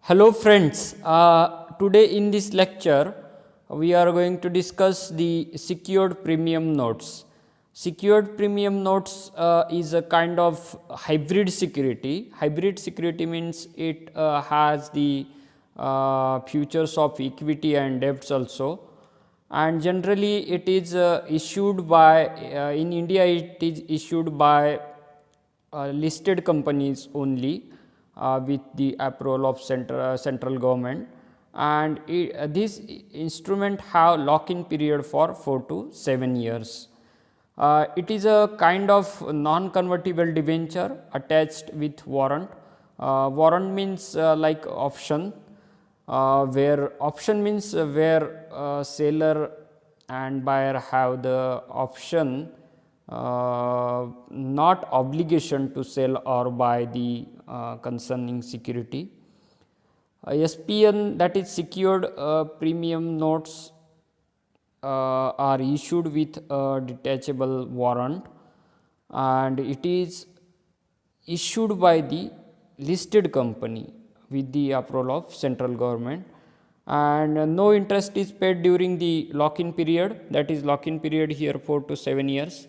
Hello friends, today in this lecture we are going to discuss the secured premium notes. Secured premium notes is a kind of hybrid security. Hybrid security means it has the futures of equity and debts also, and generally it is issued by in India it is issued by listed companies only with the approval of central government, and this instrument have lock in period for 4 to 7 years. It is a kind of non convertible debenture attached with warrant. Warrant means like option, where option means where seller and buyer have the option, not obligation to sell or buy the concerning security. SPN, that is secured premium notes, are issued with a detachable warrant, and it is issued by the listed company with the approval of central government, and no interest is paid during the lock in period, that is lock in period here 4 to 7 years.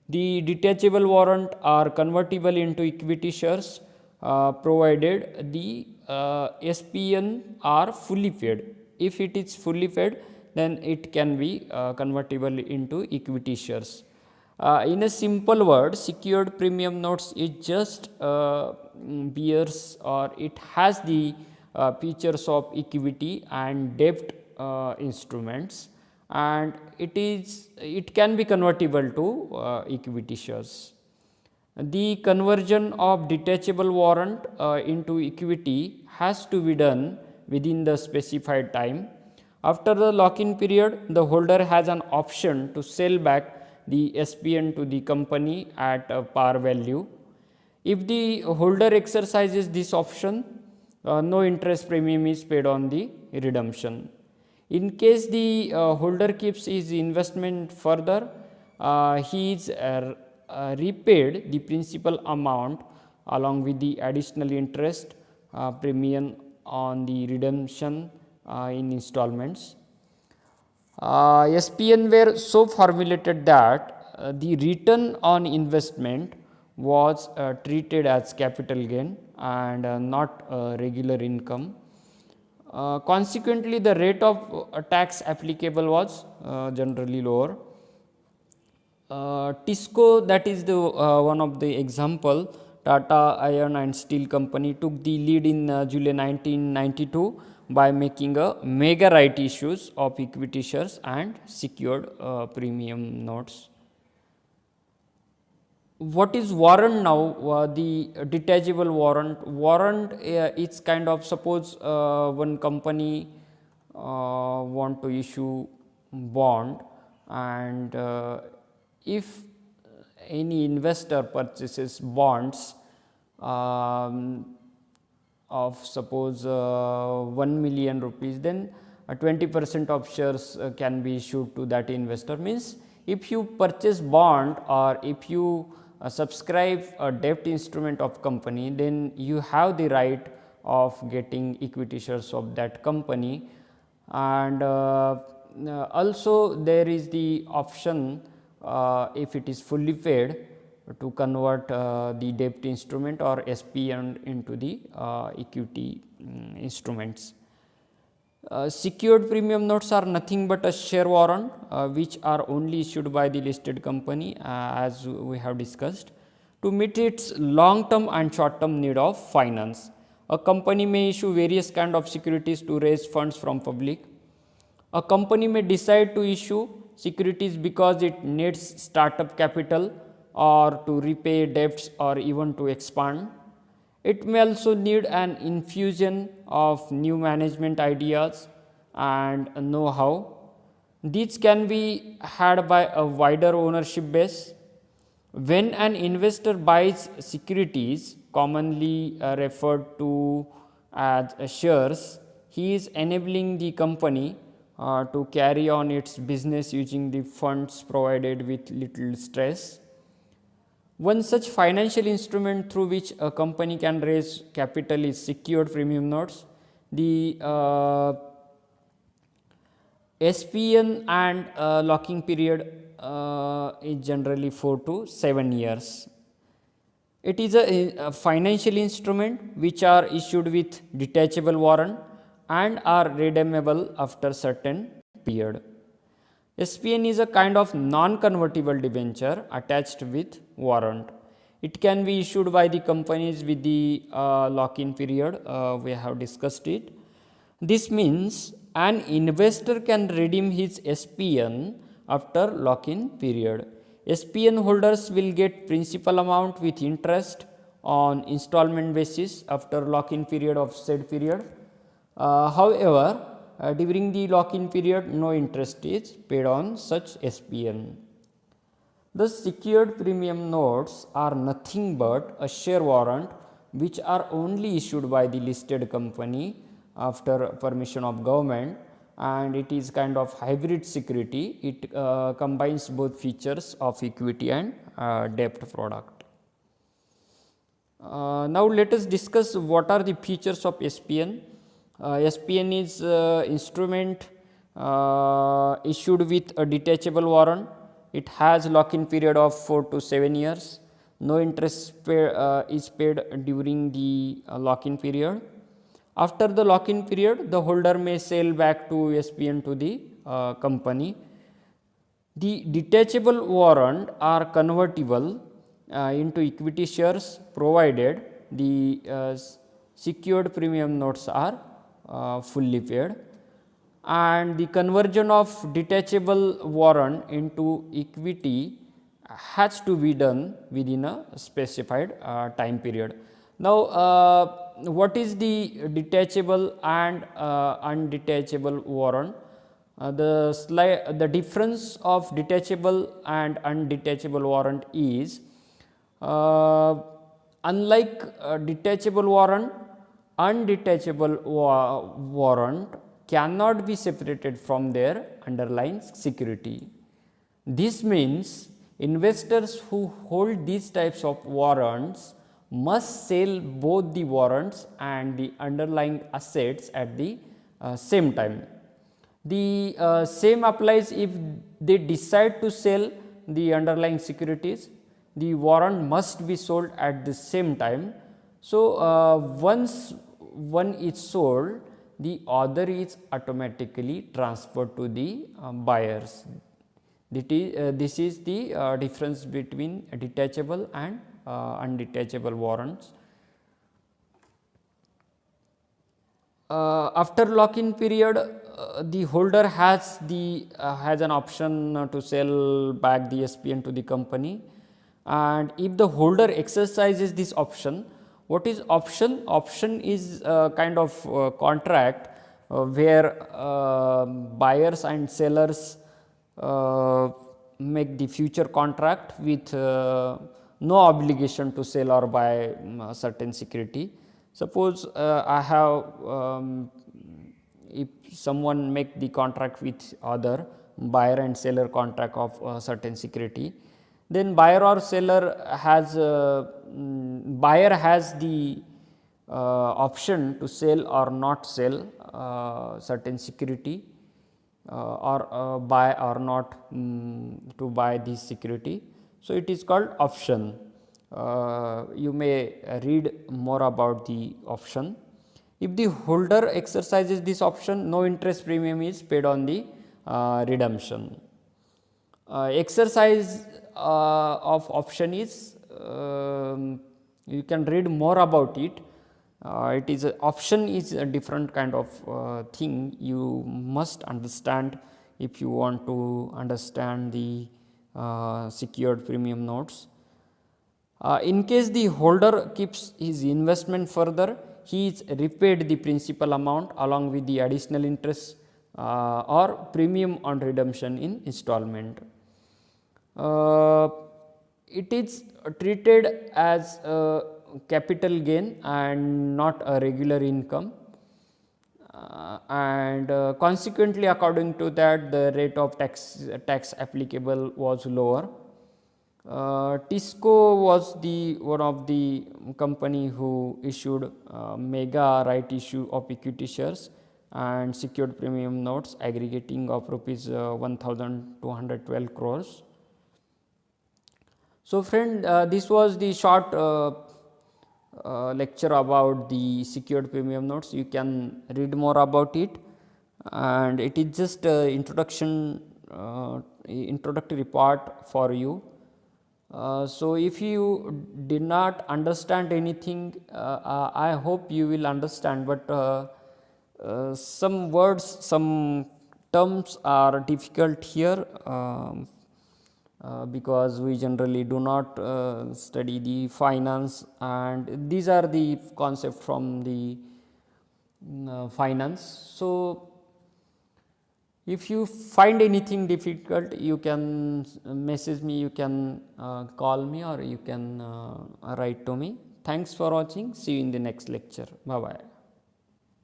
The detachable warrant are convertible into equity shares provided the SPN are fully paid. If it is fully paid, then it can be convertible into equity shares. In a simple word, secured premium notes is just bears, or it has the features of equity and debt instruments, and it can be convertible to equity shares. The conversion of detachable warrant into equity has to be done within the specified time. After the lock in period, the holder has an option to sell back the SPN to the company at a par value. If the holder exercises this option, no interest premium is paid on the redemption. In case the holder keeps his investment further, he is repaid the principal amount along with the additional interest premium on the redemption in installments. SPN were so formulated that the return on investment was treated as capital gain and not regular income. Consequently, the rate of tax applicable was generally lower. Tisco, that is the one of the example. Tata Iron and Steel Company took the lead in July 1992 by making a mega right issues of equity shares and secured premium notes. What is warrant now? The detachable warrant. Warrant, it's kind of, suppose one company want to issue bond, and if any investor purchases bonds of suppose 1 million rupees, then 20% of shares can be issued to that investor. Means if you purchase bond, or if you subscribe a debt instrument of company, then you have the right of getting equity shares of that company. And also there is the option, if it is fully paid, to convert the debt instrument or SPN into the equity instruments. Secured premium notes are nothing but a share warrant which are only issued by the listed company, as we have discussed, to meet its long term and short term need of finance. A company may issue various kind of securities to raise funds from public. A company may decide to issue securities because it needs startup capital, or to repay debts, or even to expand. It may also need an infusion of new management ideas and know how. These can be had by a wider ownership base. When an investor buys securities, commonly referred to as shares, he is enabling the company to carry on its business using the funds provided with little stress. One such financial instrument through which a company can raise capital is secured premium notes. The SPN and locking period is generally 4 to 7 years. It is a financial instrument which are issued with detachable warrant and are redeemable after certain period. SPN is a kind of non-convertible debenture attached with warrant. It can be issued by the companies with the lock-in period. We have discussed it. This means an investor can redeem his SPN after lock-in period. SPN holders will get principal amount with interest on installment basis after lock-in period of said period. However, during the lock-in period, no interest is paid on such SPN. The secured premium notes are nothing but a share warrant which are only issued by the listed company after permission of government, and it is kind of hybrid security. It combines both features of equity and debt product. Now let us discuss what are the features of SPN. SPN is instrument issued with a detachable warrant. It has lock-in period of 4 to 7 years. No interest is paid during the lock-in period. After the lock-in period, the holder may sell back to SPN to the company. The detachable warrant are convertible into equity shares provided the secured premium notes are fully paid, and the conversion of detachable warrant into equity has to be done within a specified time period. Now, what is the detachable and undetachable warrant? The difference of detachable and undetachable warrant is unlike detachable warrant, undetachable warrant cannot be separated from their underlying security. This means investors who hold these types of warrants must sell both the warrants and the underlying assets at the same time. The same applies if they decide to sell the underlying securities. The warrant must be sold at the same time. So, once one is sold, the other is automatically transferred to the buyers. This is the difference between detachable and undetachable warrants. After lock-in period, the holder has an option to sell back the SPN to the company, and if the holder exercises this option, what is option? Option is a kind of contract where buyers and sellers make the future contract with no obligation to sell or buy certain security. Suppose I have if someone make the contract with other buyer and seller contract of certain security, then buyer or seller has buyer has the option to sell or not sell certain security or buy or not to buy this security. So, it is called option. You may read more about the option. If the holder exercises this option, no interest premium is paid on the redemption. Exercise of option is you can read more about it. It is option is a different kind of thing you must understand if you want to understand the secured premium notes. In case the holder keeps his investment further, he is repaid the principal amount along with the additional interest or premium on redemption in installment. It is treated as a capital gain and not a regular income, and consequently according to that the rate of tax applicable was lower. Tisco was the one of the company who issued mega right issue of equity shares and secured premium notes aggregating of rupees 1212 crores. So friend, this was the short lecture about the secured premium notes. You can read more about it, and it is just introductory part for you. So if you did not understand anything, I hope you will understand, but some words, some terms are difficult here, because we generally do not study the finance, and these are the concept from the finance. So if you find anything difficult, you can message me, you can call me, or you can write to me. Thanks for watching. See you in the next lecture. Bye bye.